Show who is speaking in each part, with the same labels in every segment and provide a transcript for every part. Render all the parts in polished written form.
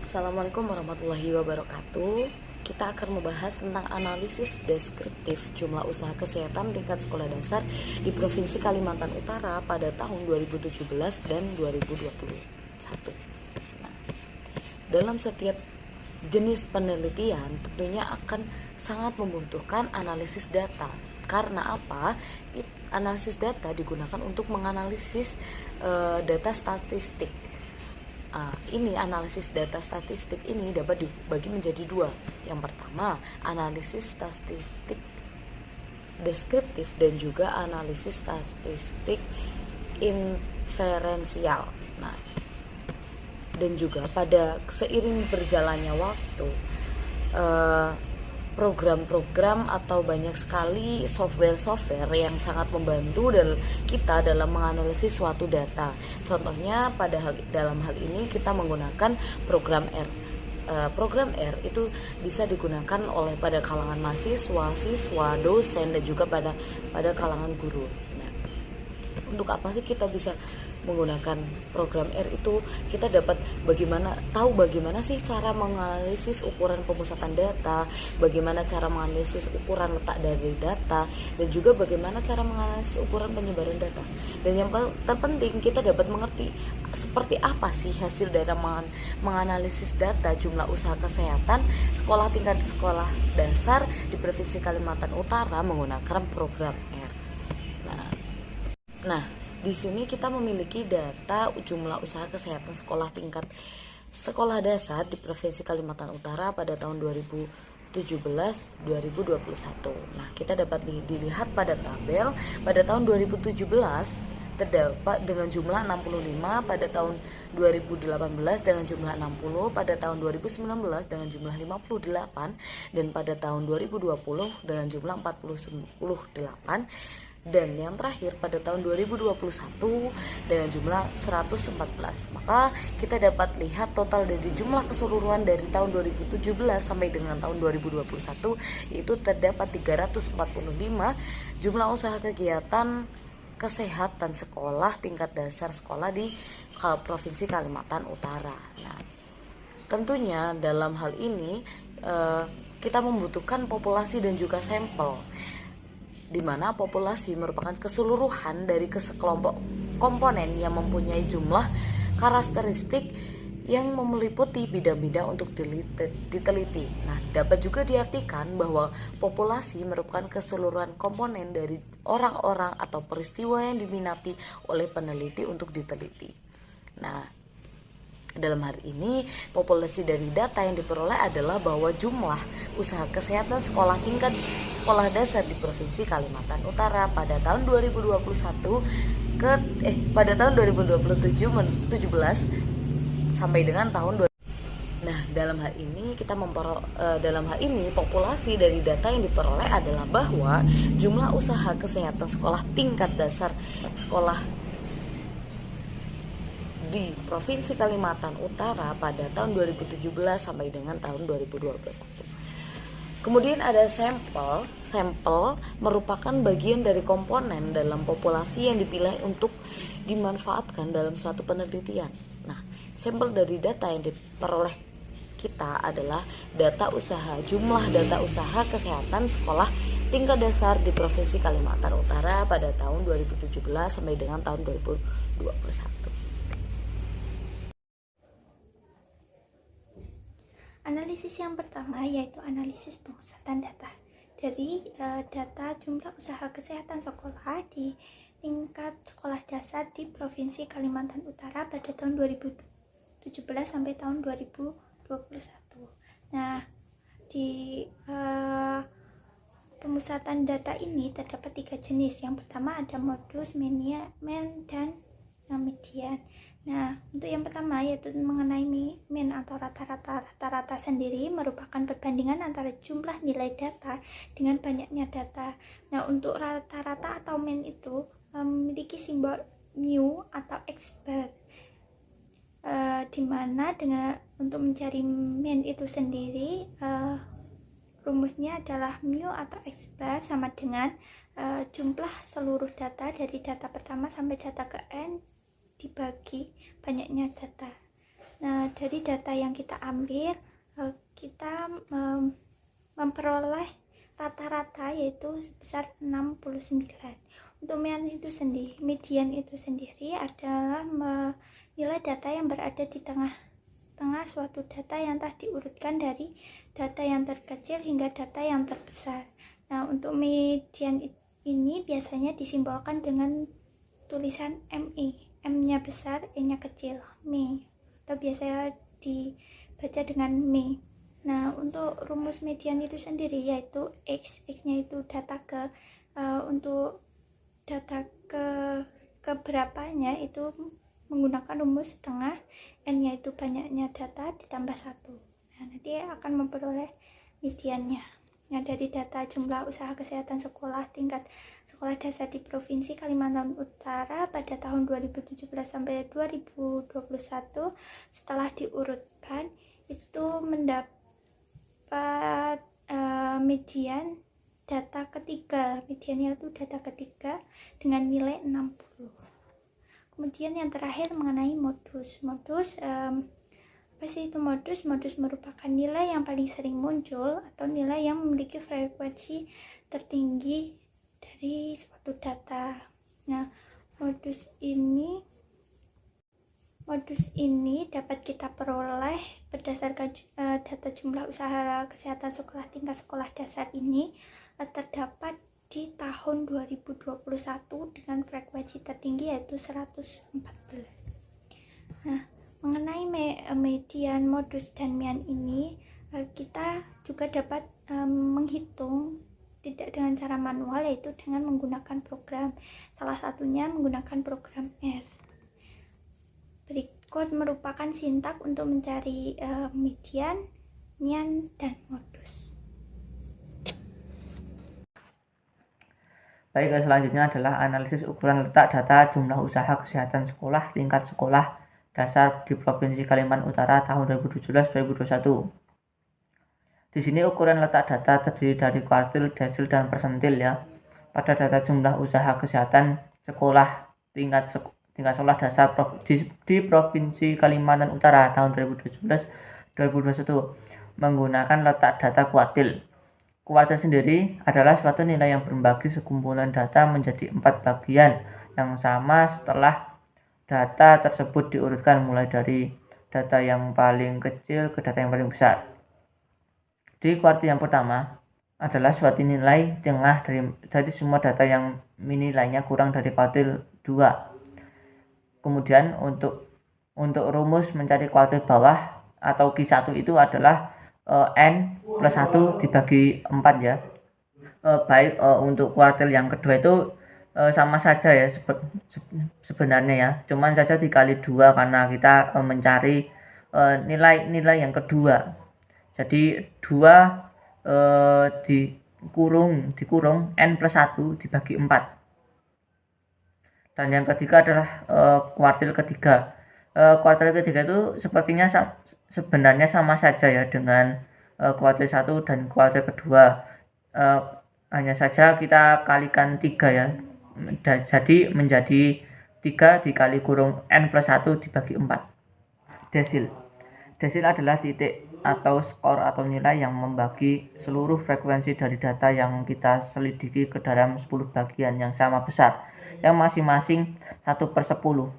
Speaker 1: Assalamualaikum warahmatullahi wabarakatuh. Kita akan membahas tentang analisis deskriptif jumlah usaha kesehatan tingkat sekolah dasar di Provinsi Kalimantan Utara pada tahun 2017 dan 2021. Nah, dalam setiap jenis penelitian tentunya akan sangat membutuhkan analisis data. Karena apa? Analisis data digunakan untuk menganalisis data statistik. Ini analisis data statistik ini dapat dibagi menjadi dua. Yang pertama, analisis statistik deskriptif dan juga analisis statistik inferensial. Nah, dan juga pada seiring berjalannya waktu, program-program atau banyak sekali software yang sangat membantu kita dalam menganalisis suatu data. Contohnya dalam hal ini kita menggunakan program R. Program R itu bisa digunakan oleh pada kalangan mahasiswa, siswa, dosen dan juga pada kalangan guru. Nah, untuk apa sih kita bisa menggunakan program R itu? Kita dapat tahu bagaimana sih cara menganalisis ukuran pemusatan data, bagaimana cara menganalisis ukuran letak dari data, dan juga bagaimana cara menganalisis ukuran penyebaran data. Dan yang terpenting, kita dapat mengerti seperti apa sih hasil dari menganalisis data jumlah usaha kesehatan tingkat sekolah dasar di Provinsi Kalimantan Utara menggunakan program R. Nah, di sini kita memiliki data jumlah usaha kesehatan tingkat sekolah dasar di Provinsi Kalimantan Utara pada tahun 2017-2021. Nah, kita dapat dilihat pada tabel pada tahun 2017 terdapat dengan jumlah 65, pada tahun 2018 dengan jumlah 60, pada tahun 2019 dengan jumlah 58, dan pada tahun 2020 dengan jumlah 48. Dan yang terakhir pada tahun 2021 dengan jumlah 114. Maka kita dapat lihat total dari jumlah keseluruhan dari tahun 2017 sampai dengan tahun 2021 itu terdapat 345 jumlah usaha kegiatan kesehatan sekolah tingkat dasar sekolah di Provinsi Kalimantan Utara. Nah, tentunya dalam hal ini kita membutuhkan populasi dan juga sampel, di mana populasi merupakan keseluruhan dari kesekelompok komponen yang mempunyai jumlah karakteristik yang meliputi bidang-bidang untuk diteliti. Nah, dapat juga diartikan bahwa populasi merupakan keseluruhan komponen dari orang-orang atau peristiwa yang diminati oleh peneliti untuk diteliti. Nah, dalam hal ini, populasi dari data yang diperoleh adalah bahwa jumlah usaha kesehatan tingkat sekolah dasar di Provinsi Kalimantan Utara pada tahun 2021 pada tahun 2017 sampai dengan tahun 2020. Nah, dalam hal ini populasi dari data yang diperoleh adalah bahwa jumlah usaha kesehatan sekolah tingkat dasar sekolah di Provinsi Kalimantan Utara pada tahun 2017 sampai dengan tahun 2021. Kemudian ada sampel. Sampel merupakan bagian dari komponen dalam populasi yang dipilih untuk dimanfaatkan dalam suatu penelitian. Nah, sampel dari data yang diperoleh kita adalah jumlah data usaha kesehatan sekolah tingkat dasar di Provinsi Kalimantan Utara pada tahun 2017 sampai dengan tahun 2021.
Speaker 2: Analisis yang pertama yaitu analisis pemusatan data. Dari data jumlah usaha kesehatan sekolah di tingkat sekolah dasar di Provinsi Kalimantan Utara pada tahun 2017 sampai tahun 2021. Nah, di pemusatan data ini terdapat 3 jenis. Yang pertama ada modus, mean, dan median. Nah, untuk yang pertama yaitu mengenai mean atau rata-rata. Rata-rata sendiri merupakan perbandingan antara jumlah nilai data dengan banyaknya data. Nah, untuk rata-rata atau mean itu memiliki simbol mu atau x bar, di mana untuk mencari mean itu sendiri rumusnya adalah mu atau x bar sama dengan jumlah seluruh data dari data pertama sampai data ke n dibagi banyaknya data. Nah, dari data yang kita ambil, kita memperoleh rata-rata yaitu sebesar 69. Untuk median itu sendiri adalah nilai data yang berada di tengah suatu data yang telah diurutkan dari data yang terkecil hingga data yang terbesar. Nah, untuk median ini biasanya disimbolkan dengan tulisan MI, M-nya besar, E-nya kecil, MI, atau biasa dibaca dengan MI. Nah, untuk rumus median itu sendiri yaitu X-nya itu data untuk data keberapanya itu menggunakan rumus setengah, N-nya itu banyaknya data ditambah 1. Nah, nanti akan memperoleh mediannya. Nah, dari data jumlah usaha kesehatan sekolah tingkat sekolah dasar di Provinsi Kalimantan Utara pada tahun 2017 sampai 2021 setelah diurutkan itu mendapat median data ketiga. Mediannya itu data ketiga dengan nilai 60. Kemudian yang terakhir mengenai modus. Apa sih itu modus? Modus merupakan nilai yang paling sering muncul atau nilai yang memiliki frekuensi tertinggi dari suatu data. Nah, modus ini dapat kita peroleh berdasarkan data jumlah usaha kesehatan sekolah tingkat sekolah dasar ini terdapat di tahun 2021 dengan frekuensi tertinggi yaitu 114. Nah, mengenai median, modus, dan mean ini kita juga dapat menghitung tidak dengan cara manual, yaitu dengan menggunakan program. Salah satunya menggunakan program R. Berikut merupakan sintak untuk mencari median, mean, dan modus.
Speaker 3: Baik, selanjutnya adalah analisis ukuran letak data jumlah usaha kesehatan sekolah tingkat sekolah dasar di Provinsi Kalimantan Utara tahun 2017-2021. Di sini ukuran letak data terdiri dari kuartil, desil, dan persentil ya. Pada data jumlah usaha kesehatan sekolah tingkat sekolah dasar di Provinsi Kalimantan Utara tahun 2017-2021 menggunakan letak data kuartil. Kuartil sendiri adalah suatu nilai yang membagi sekumpulan data menjadi 4 bagian yang sama setelah data tersebut diurutkan mulai dari data yang paling kecil ke data yang paling besar. Di kuartil yang pertama adalah suatu nilai tengah dari semua data yang nilainya kurang dari kuartil 2. Kemudian untuk rumus mencari kuartil bawah atau Q1 itu adalah N plus 1 dibagi 4 ya. Baik untuk kuartil yang kedua itu sama saja ya sebenarnya ya, cuman saja dikali 2 karena kita mencari nilai yang kedua. Jadi 2 dikurung N plus 1 dibagi 4. Dan yang ketiga adalah kuartil ketiga. Kuartil ketiga itu sepertinya sebenarnya sama saja ya dengan kuartil 1 dan kuartil kedua. Hanya saja kita kalikan 3 ya. Jadi menjadi 3 dikali kurung N plus 1 dibagi 4. Desil adalah titik atau skor atau nilai yang membagi seluruh frekuensi dari data yang kita selidiki ke dalam 10 bagian yang sama besar, yang masing-masing 1/10.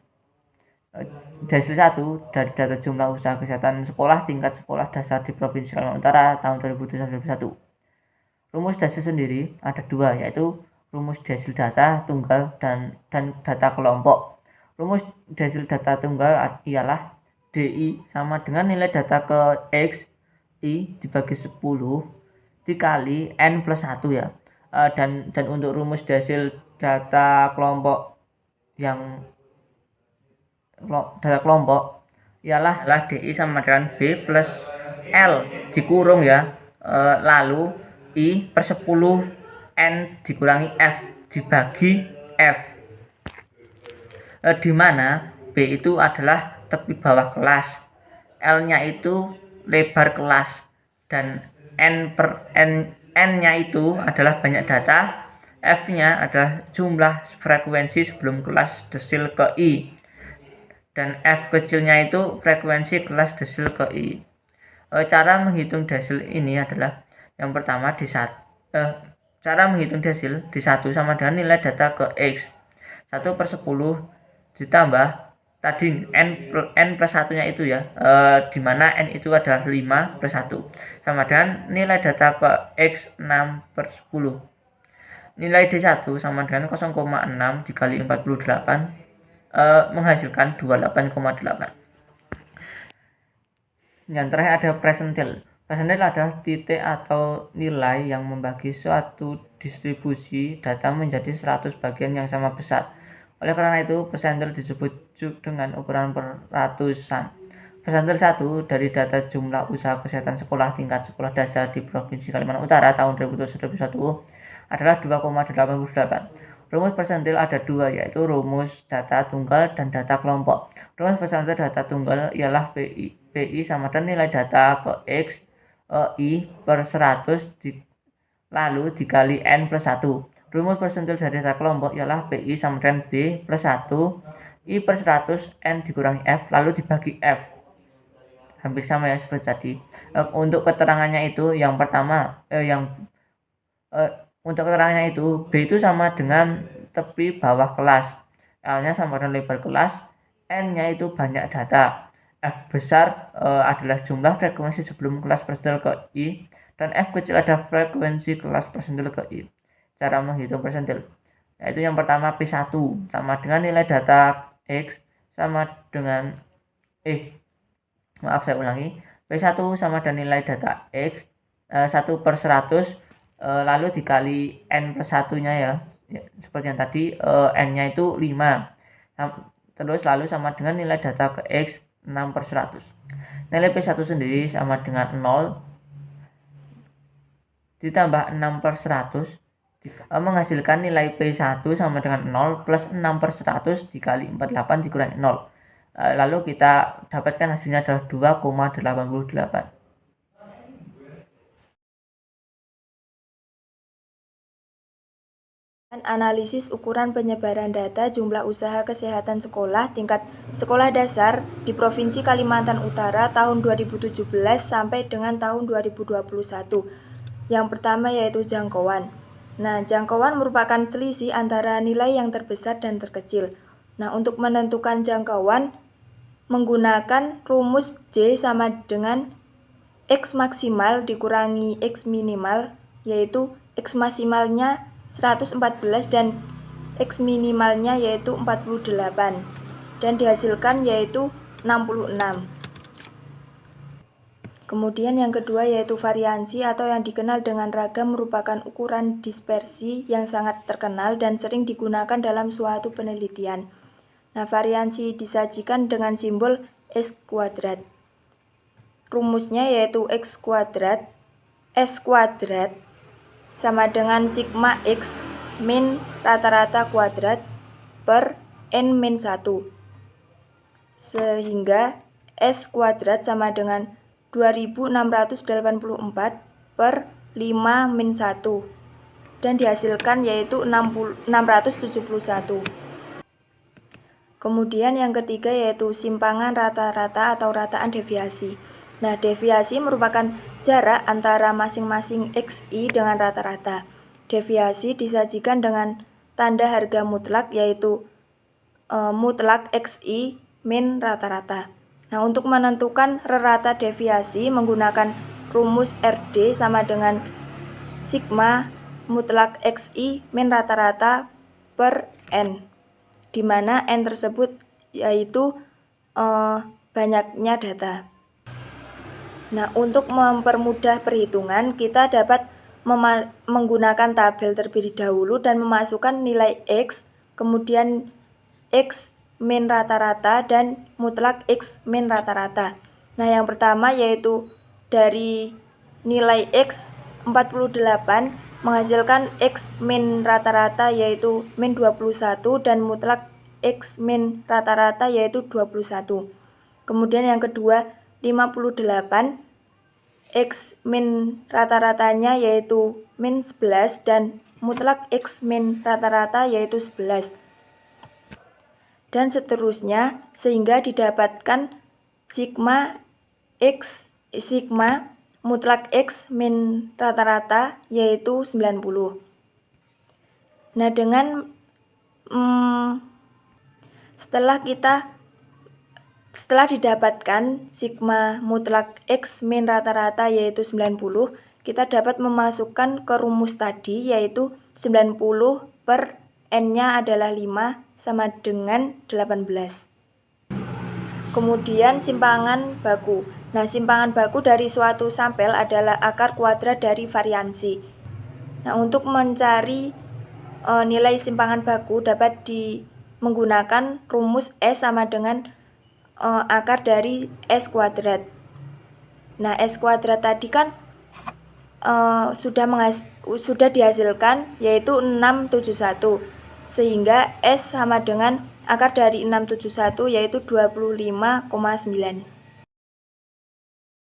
Speaker 3: Desil 1 dari data jumlah usaha kesehatan sekolah tingkat sekolah dasar di Provinsi Kalimantan Utara tahun 2021. Rumus desil sendiri ada 2, yaitu rumus desil data tunggal dan data kelompok. Rumus desil data tunggal ialah DI sama dengan nilai data ke X I dibagi 10 dikali N plus 1 ya. Dan untuk rumus desil data kelompok ialah DI sama dengan B plus L dikurung ya, lalu I per 10 N dikurangi F dibagi F, di mana B itu adalah tepi bawah kelas, L-nya itu lebar kelas, dan N-nya itu adalah banyak data, F-nya adalah jumlah frekuensi sebelum kelas desil ke I. dan F kecilnya itu frekuensi kelas desil ke I. Cara menghitung desil ini adalah yang pertama cara menghitung desil di 1 sama dengan nilai data ke X 1/10 ditambah tadi n plus 1 nya itu ya, dimana n itu adalah 5 plus 1 sama dengan nilai data ke X 6/10. Nilai D1 sama dengan 0,6 dikali 48 menghasilkan 28,8. Yang terakhir ada persentil. Persentil adalah titik atau nilai yang membagi suatu distribusi data menjadi 100 bagian yang sama besar. Oleh karena itu, persentil disebut dengan ukuran peratusan. Persentil 1 dari data jumlah usaha kesehatan sekolah tingkat sekolah dasar di Provinsi Kalimantan Utara tahun 2021 adalah 2,88. Rumus persentil ada dua, yaitu rumus data tunggal dan data kelompok. Rumus persentil data tunggal ialah PI sama dengan nilai data ke X I per 100 lalu dikali N plus 1. Rumus persentil dari data kelompok ialah PI sama dengan B plus 1 I per 100 N dikurangi F lalu dibagi F. Hampir sama ya seperti tadi. Untuk keterangannya itu yang pertama untuk keterangannya itu B itu sama dengan tepi bawah kelas, L-nya sama dengan lebar kelas, N-nya itu banyak data, F besar adalah jumlah frekuensi sebelum kelas persentil ke I, dan F kecil adalah frekuensi kelas persentil ke I. Cara menghitung persentil, yaitu yang pertama P1 sama dengan nilai data X sama dengan saya ulangi, P1 sama dengan nilai data X 1/100 lalu dikali N plus 1 nya ya, seperti yang tadi, N nya itu 5 terus lalu sama dengan nilai data ke X 6/100. Nilai P1 sendiri sama dengan 0 ditambah 6/100 menghasilkan nilai P1 sama dengan 0 plus 6/100 dikali 48 dikurangi 0. Lalu kita dapatkan hasilnya adalah 2,88.
Speaker 2: Analisis ukuran penyebaran data jumlah usaha kesehatan sekolah tingkat sekolah dasar di Provinsi Kalimantan Utara tahun 2017 sampai dengan tahun 2021. Yang pertama yaitu jangkauan. Nah, jangkauan merupakan selisih antara nilai yang terbesar dan terkecil. Nah, untuk menentukan jangkauan menggunakan rumus J sama dengan X maksimal dikurangi X minimal, yaitu X maksimalnya 114 dan X minimalnya yaitu 48 dan dihasilkan yaitu 66. Kemudian yang kedua yaitu variansi atau yang dikenal dengan ragam merupakan ukuran dispersi yang sangat terkenal dan sering digunakan dalam suatu penelitian. Nah, variansi disajikan dengan simbol S kuadrat. Rumusnya yaitu S kuadrat sama dengan sigma X min rata-rata kuadrat per N min 1. Sehingga S kuadrat sama dengan 2684 per 5 min 1. Dan dihasilkan yaitu 671. Kemudian yang ketiga yaitu simpangan rata-rata atau rataan deviasi. Nah, deviasi merupakan jarak antara masing-masing XI dengan rata-rata. Deviasi disajikan dengan tanda harga mutlak yaitu mutlak XI min rata-rata. Nah, untuk menentukan rata deviasi menggunakan rumus RD sama dengan sigma mutlak XI min rata-rata per N, di mana N tersebut yaitu banyaknya data. Nah, untuk mempermudah perhitungan, kita dapat menggunakan tabel terlebih dahulu dan memasukkan nilai X, kemudian X min rata-rata dan mutlak X min rata-rata. Nah, yang pertama yaitu dari nilai X 48 menghasilkan X min rata-rata yaitu min 21 dan mutlak X min rata-rata yaitu 21. Kemudian yang kedua 58 X min rata-ratanya yaitu min 11 dan mutlak X min rata-rata yaitu 11. dan seterusnya sehingga didapatkan sigma mutlak X min rata-rata yaitu 90. Nah, dengan setelah didapatkan sigma mutlak X min rata-rata yaitu 90, kita dapat memasukkan ke rumus tadi yaitu 90 per N-nya adalah 5 sama dengan 18. Kemudian simpangan baku. Nah, simpangan baku dari suatu sampel adalah akar kuadrat dari variansi. Nah, untuk mencari nilai simpangan baku dapat menggunakan rumus S sama dengan akar dari S kuadrat. Nah, S kuadrat tadi kan sudah dihasilkan yaitu 671. Sehingga S sama dengan akar dari 671 yaitu 25,9.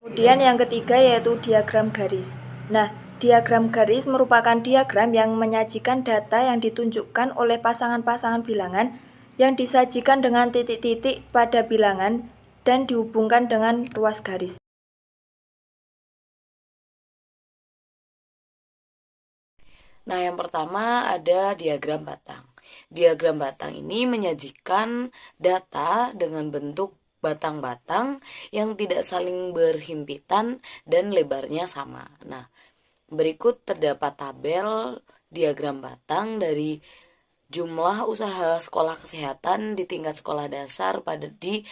Speaker 2: Kemudian yang ketiga yaitu diagram garis. Nah, diagram garis merupakan diagram yang menyajikan data yang ditunjukkan oleh pasangan-pasangan bilangan yang disajikan dengan titik-titik pada bilangan dan dihubungkan dengan ruas garis.
Speaker 1: Nah, yang pertama ada diagram batang. Diagram batang ini menyajikan data dengan bentuk batang-batang yang tidak saling berhimpitan dan lebarnya sama. Nah, berikut terdapat tabel diagram batang dari jumlah usaha sekolah kesehatan di tingkat sekolah dasar di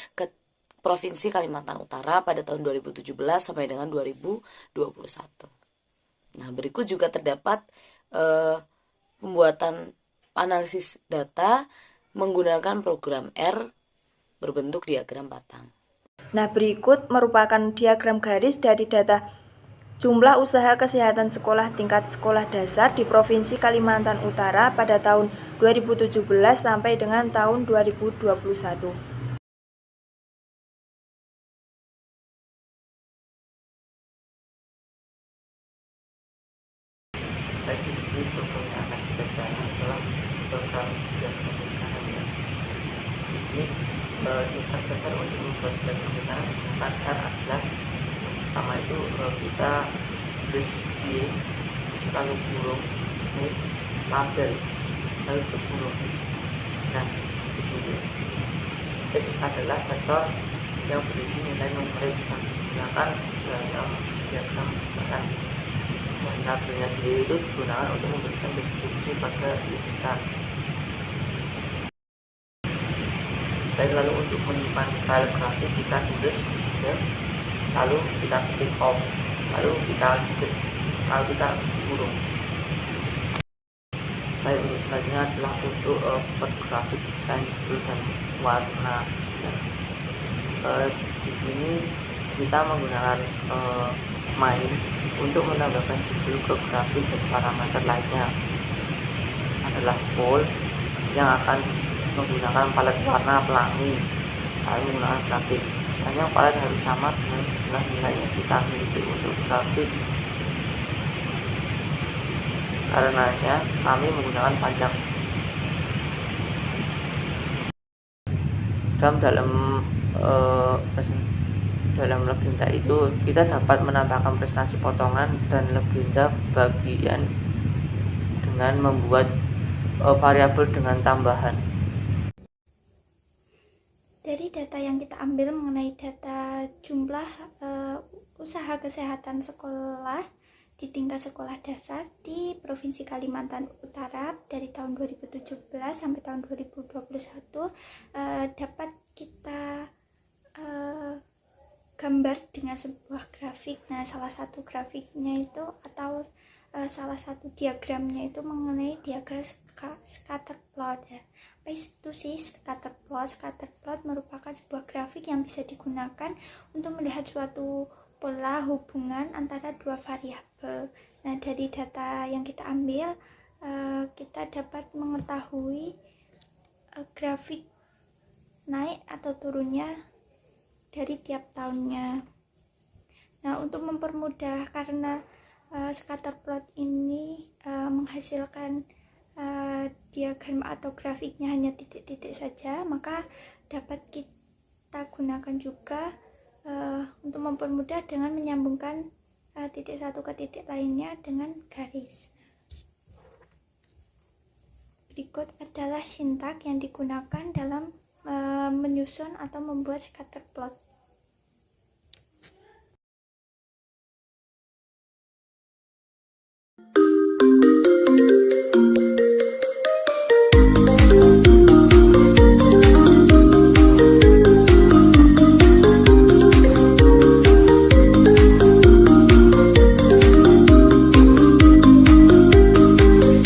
Speaker 1: Provinsi Kalimantan Utara pada tahun 2017 sampai dengan 2021. Nah, berikut juga terdapat pembuatan analisis data menggunakan program R berbentuk diagram batang.
Speaker 2: Nah, berikut merupakan diagram garis dari data jumlah usaha kesehatan sekolah tingkat sekolah dasar di Provinsi Kalimantan Utara pada tahun 2017 sampai dengan tahun 2021.
Speaker 3: Baik, di sini program yang akan kita jalan adalah program diagram lingkaran ya. Di sini singkat dasar untuk membuat diagram lingkaran menggunakan R adalah pertama itu kita tulis Y lalu kurung X label lalu kurung. Nah, di sini X adalah vektor yang berisi nilai numerik yang digunakan dalam diagram lingkaran. Dan labelnya sendiri itu digunakan untuk memberikan deskripsi pada lukisan. Baik, lalu untuk menyimpan file grafik kita tulis save, lalu kita ketik off, lalu kita kurung. Baik, untuk selanjutnya adalah untuk grafik desain judul dan warna. Di sini kita menggunakan main untuk menambahkan judul ke grafik dan parameter lainnya adalah bold yang akan menggunakan palet warna pelangi lalu menggunakan grafik. Hanya palet harus sama dengan jumlah nilai yang kita miliki untuk grafik. Karenanya kami menggunakan panjang. Dalam legenda itu kita dapat menambahkan prestasi potongan dan legenda bagian dengan membuat variabel dengan tambahan.
Speaker 2: Dari data yang kita ambil mengenai data jumlah usaha kesehatan sekolah di tingkat sekolah dasar di Provinsi Kalimantan Utara dari tahun 2017 sampai tahun 2021 dapat kita gambar dengan sebuah grafik. Nah, salah satu grafiknya itu atau salah satu diagramnya itu mengenai diagram scatter plot ya. Apa itu sih scatter plot? Scatter plot merupakan sebuah grafik yang bisa digunakan untuk melihat suatu pola hubungan antara dua variabel. Nah, dari data yang kita ambil kita dapat mengetahui grafik naik atau turunnya dari tiap tahunnya. Nah, untuk mempermudah karena scatter plot ini menghasilkan diagram atau grafiknya hanya titik-titik saja, maka dapat kita gunakan juga untuk mempermudah dengan menyambungkan titik satu ke titik lainnya dengan garis. Berikut adalah sintak yang digunakan dalam menyusun atau membuat scatter plot.